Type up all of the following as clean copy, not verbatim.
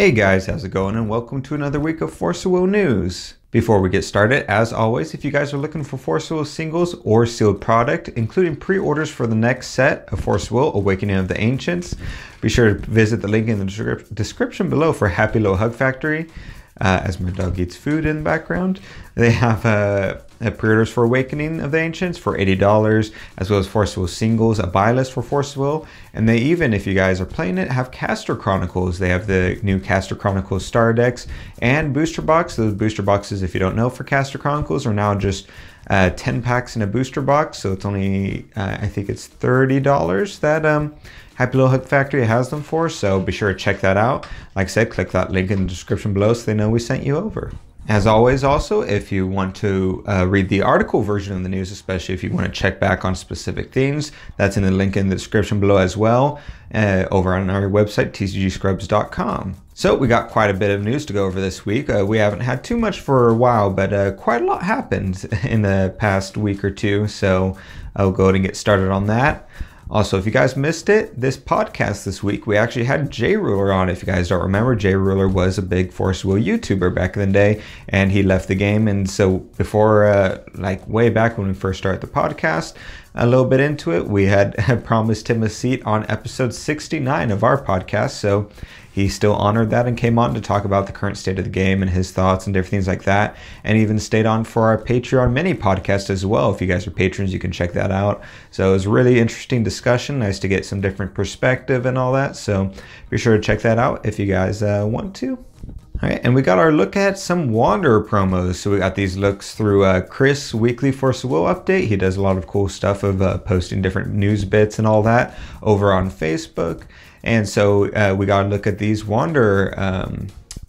Hey guys, how's it going? And welcome to another week of Force of Will news. Before we get started, as always, if you guys are looking for Force of Will singles or sealed product, including pre-orders for the next set of Force of Will, Awakening of the Ancients, be sure to visit the link in the description below for Happy Little Hug Factory. As my dog eats food in the background. They have pre-orders for Awakening of the Ancients for $80, as well as Force of Will singles, a buy list for Force of Will, and they even, if you guys are playing it, have Caster Chronicles. They have the new Caster Chronicles star decks and booster box. Those booster boxes, if you don't know, for Caster Chronicles are now just 10 packs in a booster box, so it's only, I think it's $30 that Happy Little Hug Factory has them for, so be sure to check that out. Like I said, click that link in the description below so they know we sent you over. As always, also, if you want to read the article version of the news, especially if you want to check back on specific things, that's in the link in the description below as well, over on our website, tcgscrubs.com. So we got quite a bit of news to go over this week. We haven't had too much for a while, but quite a lot happened in the past week or two, so I'll go ahead and get started on that. Also, if you guys missed it, this podcast this week, we actually had J Ruler on. If you guys don't remember, J Ruler was a big Force of Will YouTuber back in the day, and he left the game. And so before, like way back when we first started the podcast, a little bit into it, we had promised him a seat on episode 69 of our podcast. So he still honored that and came on to talk about the current state of the game and his thoughts and different things like that. And even stayed on for our Patreon mini podcast as well. If you guys are patrons, you can check that out. So it was a really interesting discussion. Nice to get some different perspective and all that. So be sure to check that out if you guys want to. All right, and we got our look at some Wanderer promos. So we got these looks through Chris' weekly Force of Will update. He does a lot of cool stuff of posting different news bits and all that over on Facebook. And so we got to look at these Wanderer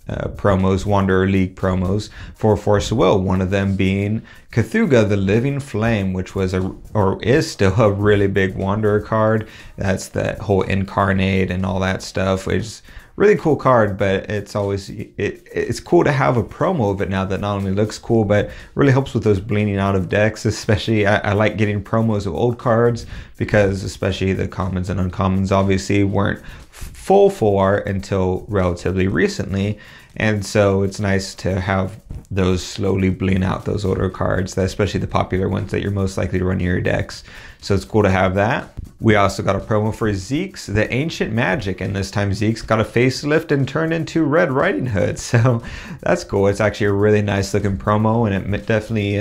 promos, Wanderer League promos for Force of Will. One of them being Cthugha, the Living Flame, which was or is still a really big Wanderer card. That's that whole Incarnate and all that stuff, which is really cool card, but it's always it's cool to have a promo of it now that not only looks cool, but really helps with those bleeding out of decks. Especially I like getting promos of old cards, because especially the commons and uncommons obviously weren't full art until relatively recently, and so it's nice to have those slowly bleeding out those older cards, especially the popular ones that you're most likely to run in your decks. So it's cool to have that. We also got a promo for Zeke's The Ancient Magic, and this time Zeke's got a facelift and turned into Red Riding Hood, so that's cool. It's actually a really nice looking promo, and it definitely,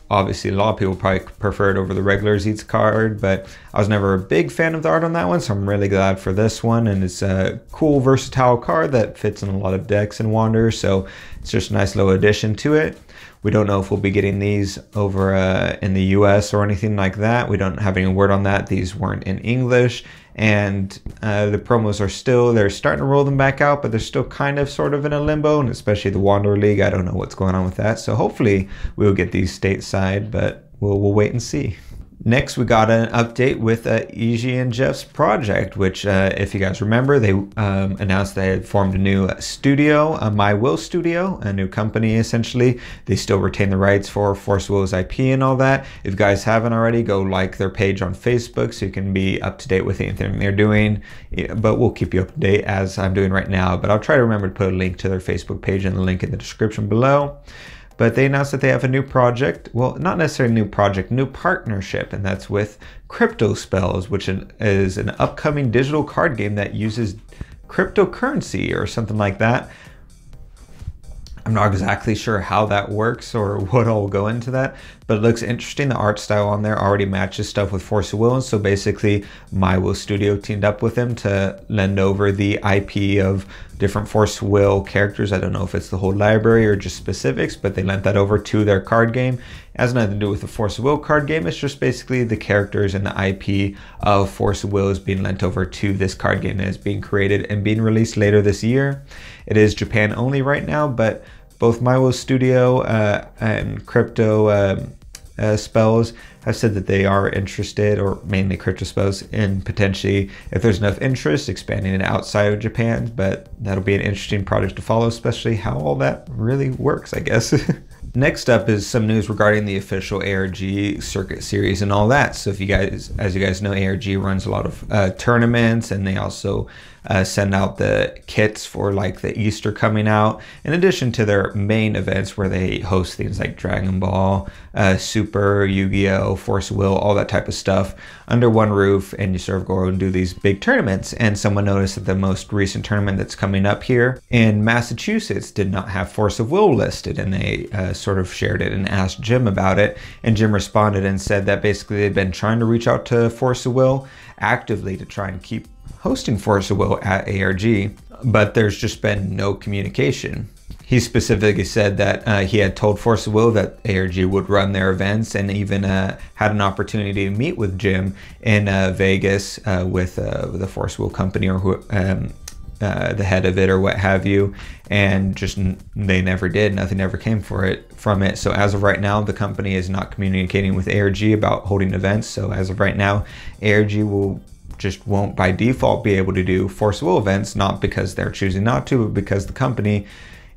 obviously a lot of people probably prefer it over the regular Zeke's card, but I was never a big fan of the art on that one, so I'm really glad for this one. And it's a cool versatile card that fits in a lot of decks and Wanderer, so it's just a nice little addition to it. We don't know if we'll be getting these over in the US or anything like that. We don't have any word on that. These weren't in English, and the promos are they're starting to roll them back out, but they're still kind of sort of in a limbo, and especially the Wanderer League, I don't know what's going on with that. So hopefully we'll get these stateside, but we'll wait and see. Next, we got an update with Iggys and Jeff's project, which, if you guys remember, they announced they had formed a new studio, a My Will studio, a new company, essentially. They still retain the rights for Force of Will's IP and all that. If you guys haven't already, go like their page on Facebook so you can be up to date with anything they're doing. But we'll keep you up to date as I'm doing right now. But I'll try to remember to put a link to their Facebook page and the link in the description below. But they announced that they have a new project, well, not necessarily a new project, new partnership, and that's with Crypto Spells, which is an upcoming digital card game that uses cryptocurrency or something like that. I'm not exactly sure how that works or what all will go into that, but it looks interesting. The art style on there already matches stuff with Force of Will, and so basically My Will Studio teamed up with them to lend over the IP of different Force of Will characters. I don't know if it's the whole library or just specifics, but they lent that over to their card game. It has nothing to do with the Force of Will card game. It's just basically the characters and the IP of Force of Will is being lent over to this card game that is being created and being released later this year. It is Japan only right now, but both My Will Studio and Crypto Spells have said that they are interested, or mainly Crypto Spells, in potentially, if there's enough interest, expanding it outside of Japan. But that'll be an interesting project to follow, especially how all that really works, I guess. Next up is some news regarding the official ARG Circuit series and all that. So if you guys, as you guys know, ARG runs a lot of tournaments, and they also send out the kits for like the Easter coming out, in addition to their main events where they host things like Dragon Ball, Super, Yu-Gi-Oh, Force Will, all that type of stuff under one roof, and you sort of go and do these big tournaments. And someone noticed that the most recent tournament that's coming up here in Massachusetts did not have Force of Will listed, and they sort of shared it and asked Jim about it, and Jim responded and said that basically they'd been trying to reach out to Force of Will actively to try and keep hosting Force of Will at ARG, but there's just been no communication. He specifically said that he had told Force of Will that ARG would run their events, and even had an opportunity to meet with Jim in Vegas with the Force of Will company, or who, the head of it or what have you, and just they never did. Nothing ever came from it. So as of right now, the company is not communicating with ARG about holding events. So as of right now, ARG won't by default be able to do Force of Will events, not because they're choosing not to, but because the company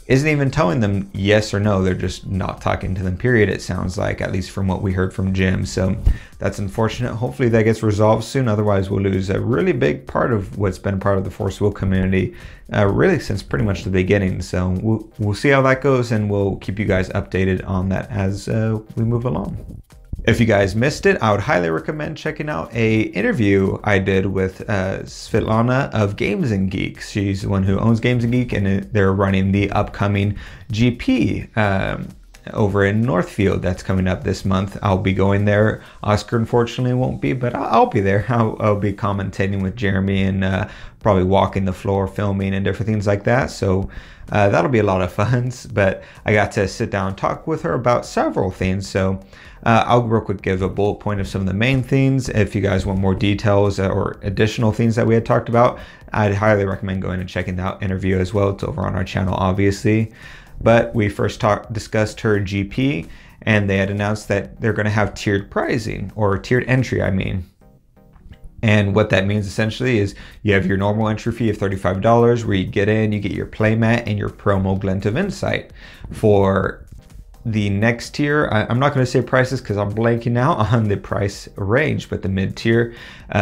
isn't even telling them yes or no. They're just not talking to them, period, it sounds like, at least from what we heard from Jim. So that's unfortunate. Hopefully that gets resolved soon. Otherwise, we'll lose a really big part of what's been part of the Force Will community really since pretty much the beginning. So we'll see how that goes, and we'll keep you guys updated on that as we move along. If you guys missed it, I would highly recommend checking out a interview I did with Svetlana of Games and Geeks. She's the one who owns Games and Geek, and they're running the upcoming GP over in Northfield that's coming up this month. I'll be going there. Oscar unfortunately won't be, but I'll be there. I'll be commentating with Jeremy and probably walking the floor, filming and different things like that. So that'll be a lot of fun. But I got to sit down and talk with her about several things. So I'll real quick give a bullet point of some of the main things. If you guys want more details or additional things that we had talked about, I'd highly recommend going and checking that interview as well. It's over on our channel, obviously. But we first discussed her GP, and they had announced that they're going to have tiered pricing, or tiered entry, I mean. And what that means essentially is you have your normal entry fee of $35 where you get in, you get your playmat and your promo Glint of Insight. For the next tier, I'm not going to say prices because I'm blanking out on the price range, but the mid tier,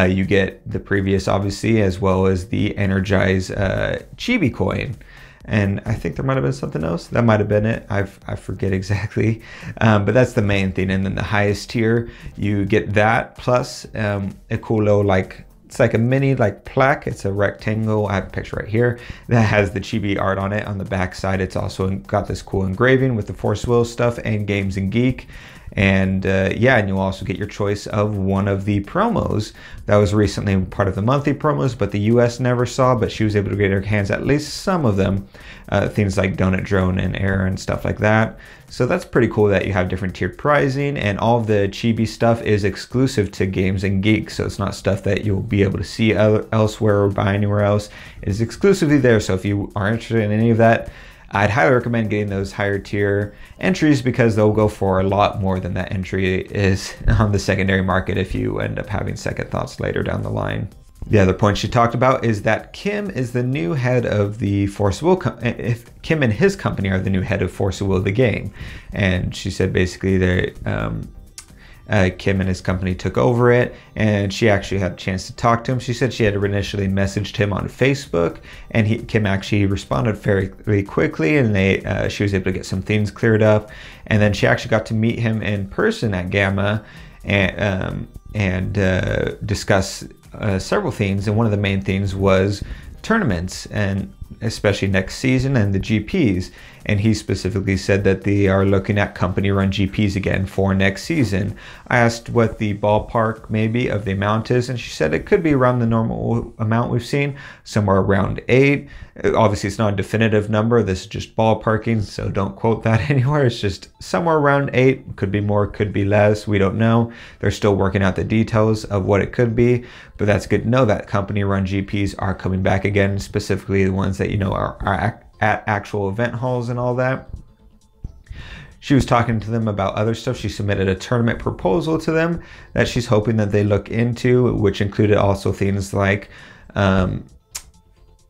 you get the previous obviously, as well as the Energize Chibi coin. And I think there might have been something else. That might have been it. I forget exactly. But that's the main thing. And then the highest tier, you get that plus a cool little, like, it's like a mini like plaque. It's a rectangle. I have a picture right here that has the chibi art on it. On the back side, it's also got this cool engraving with the Force Will stuff and Games and Geek. And yeah, and you'll also get your choice of one of the promos that was recently part of the monthly promos, but the US never saw, but she was able to get her hands at least some of them, things like Donut Drone and Air and stuff like that. So that's pretty cool that you have different tiered pricing, and all of the chibi stuff is exclusive to Games and Geeks, so it's not stuff that you'll be able to see elsewhere or buy anywhere else. It is exclusively there, so if you are interested in any of that, I'd highly recommend getting those higher tier entries, because they'll go for a lot more than that entry is on the secondary market if you end up having second thoughts later down the line. The other point she talked about is that Kim is the new head of the Force Will. If Kim and his company are the new head of Force Will, the game, and she said basically they Kim and his company took over it, and she actually had a chance to talk to him. She said she had initially messaged him on Facebook, and Kim actually responded fairly quickly, and she was able to get some things cleared up. And then she actually got to meet him in person at Gamma and discuss several things. And one of the main things was tournaments, and especially next season and the GPs. And he specifically said that they are looking at company run GPs again for next season. I asked what the ballpark maybe of the amount is, and she said it could be around the normal amount we've seen, somewhere around 8. Obviously it's not a definitive number, this is just ballparking, so don't quote that anywhere. It's just somewhere around 8, could be more, could be less, we don't know. They're still working out the details of what it could be, but that's good to know that company run GPs are coming back again, specifically the ones that are at actual event halls and all that. She was talking to them about other stuff. She submitted a tournament proposal to them that she's hoping that they look into, which included also things like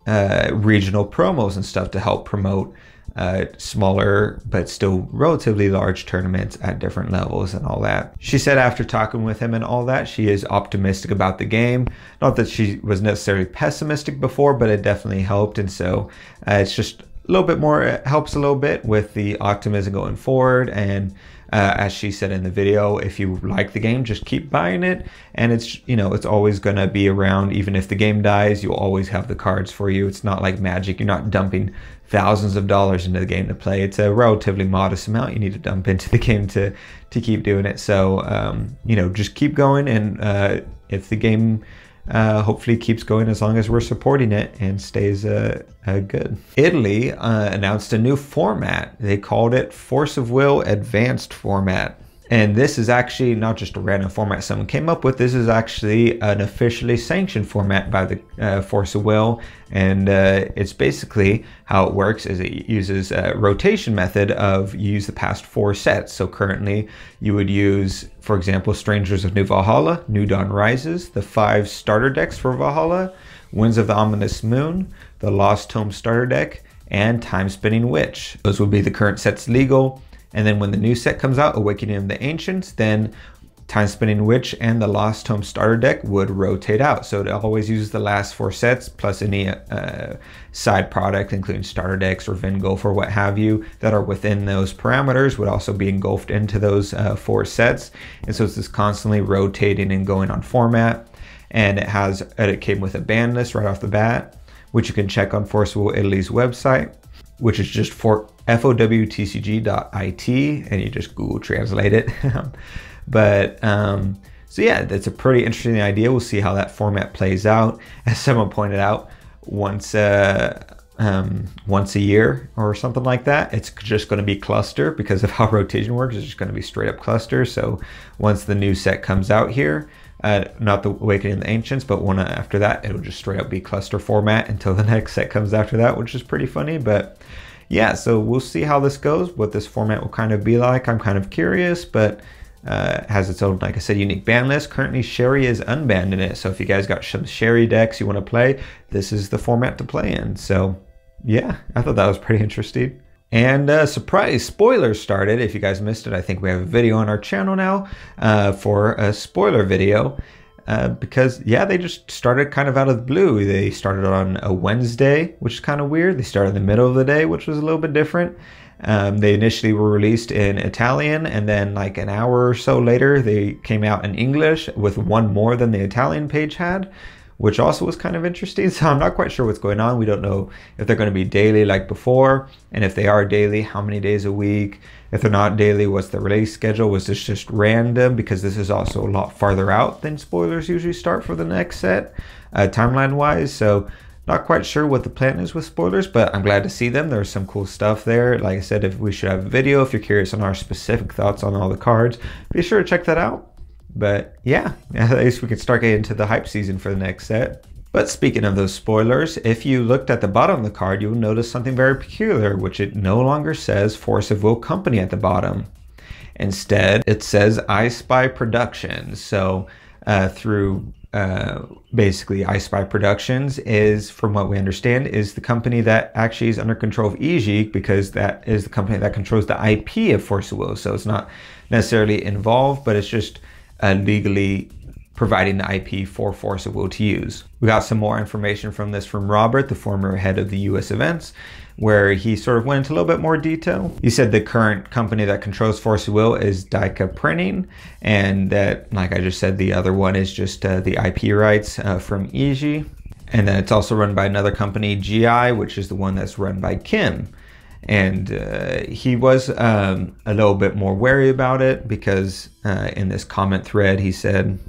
regional promos and stuff to help promote smaller but still relatively large tournaments at different levels and all that. She said after talking with him and all that, she is optimistic about the game. Not that she was necessarily pessimistic before, but it definitely helped. And so it's just a little bit more, it helps a little bit with the optimism going forward. And as she said in the video, if you like the game, just keep buying it. And it's, you know, it's always going to be around. Even if the game dies, you'll always have the cards for you. It's not like Magic. You're not dumping thousands of dollars into the game to play. It's a relatively modest amount you need to dump into the game to keep doing it. So, you know, just keep going. And if the game hopefully keeps going as long as we're supporting it and stays good. Italy announced a new format. They called it Force of Will Advanced Format. And this is actually not just a random format someone came up with. This is actually an officially sanctioned format by the Force of Will. And it's basically how it works is it uses a rotation method of you use the past 4 sets. So currently you would use, for example, Strangers of New Valhalla, New Dawn Rises, the 5 starter decks for Valhalla, Winds of the Ominous Moon, the Lost Tome starter deck, and Time Spinning Witch. Those would be the current sets legal. And then when the new set comes out, Awakening of the Ancients, then Time Spinning Witch and the Lost Tome starter deck would rotate out. So it always uses the last 4 sets plus any side product, including starter decks or Vengulf or what have you, that are within those parameters would also be engulfed into those 4 sets. And so it's just constantly rotating and going on format. And it came with a ban list right off the bat, which you can check on Force of Will Italy's website, which is just for FOWTCG.it, and you just Google translate it. But so yeah, that's a pretty interesting idea. We'll see how that format plays out. As someone pointed out, once a year or something like that, it's just going to be cluster because of how rotation works. It's just going to be straight up cluster. So once the new set comes out here, not the Awakening of the Ancients, but one after that, it'll just straight up be cluster format until the next set comes after that, which is pretty funny. But yeah, so we'll see how this goes, what this format will kind of be like. I'm kind of curious, but it has its own, like I said, unique ban list. Currently, Sherry is unbanned in it. So if you guys got some Sherry decks you want to play, this is the format to play in. So yeah, I thought that was pretty interesting. And surprise, spoilers started. If you guys missed it, I think we have a video on our channel now for a spoiler video. Because yeah, they just started kind of out of the blue. They started on a Wednesday, which is kind of weird. They started in the middle of the day, which was a little bit different. They initially were released in Italian, and then like an hour or so later, they came out in English with one more than the Italian page had, which also was kind of interesting. So I'm not quite sure what's going on. We don't know if they're going to be daily like before, and if they are daily, how many days a week. If they're not daily, what's the release schedule? Was this just random? Because this is also a lot farther out than spoilers usually start for the next set, timeline-wise. So not quite sure what the plan is with spoilers, but I'm glad to see them. There's some cool stuff there. Like I said, if we should have a video, if you're curious on our specific thoughts on all the cards, be sure to check that out. But yeah, at least we can start getting into the hype season for the next set. But speaking of those spoilers, if you looked at the bottom of the card, you'll notice something very peculiar, which it no longer says Force of Will Company at the bottom. Instead, it says I Spy Productions. So through basically I Spy Productions is, from what we understand, is the company that actually is under control of Iggys, because that is the company that controls the IP of Force of Will. So it's not necessarily involved, but it's just legally providing the IP for Force of Will to use. We got some more information from this from Robert, the former head of the US events, where he sort of went into a little bit more detail. He said the current company that controls Force of Will is Daika Printing, and that, like I just said, the other one is just the IP rights from Iggys. And then it's also run by another company, GI, which is the one that's run by Kim. And he was a little bit more wary about it because in this comment thread, he said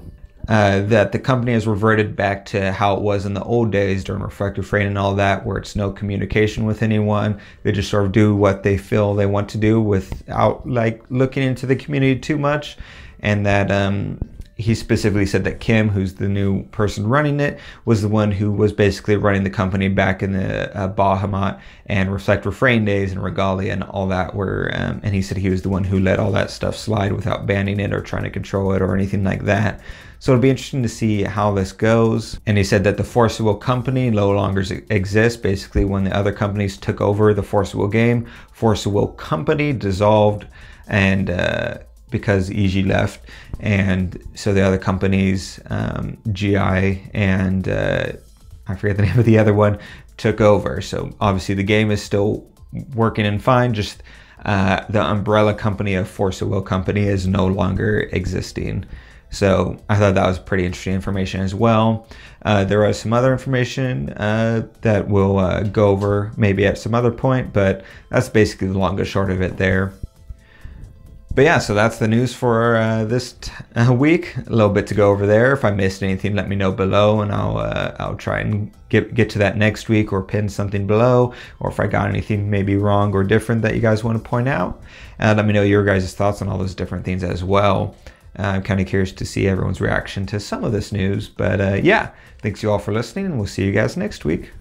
that the company has reverted back to how it was in the old days during Reflective Rain and all that, where it's no communication with anyone. They just sort of do what they feel they want to do without like looking into the community too much. And that he specifically said that Kim, who's the new person running it, was the one who was basically running the company back in the Bahamut and Reflect Refrain days and Regalia and all that and he said he was the one who let all that stuff slide without banning it or trying to control it or anything like that. So it'll be interesting to see how this goes. And he said that the Force of Will company no longer exists. Basically, when the other companies took over the Force of Will game, Force of Will company dissolved, and because Iggys left, and so the other companies, GI and I forget the name of the other one, took over. So obviously the game is still working and fine, just the umbrella company of Force of Will company is no longer existing. So I thought that was pretty interesting information as well. There was some other information that we'll go over maybe at some other point, but that's basically the long and short of it there. But yeah, so that's the news for this week. A little bit to go over there. If I missed anything, let me know below, and I'll try and get to that next week or pin something below. Or if I got anything maybe wrong or different that you guys want to point out, let me know your guys' thoughts on all those different things as well. I'm kind of curious to see everyone's reaction to some of this news. But yeah, thanks you all for listening, and we'll see you guys next week.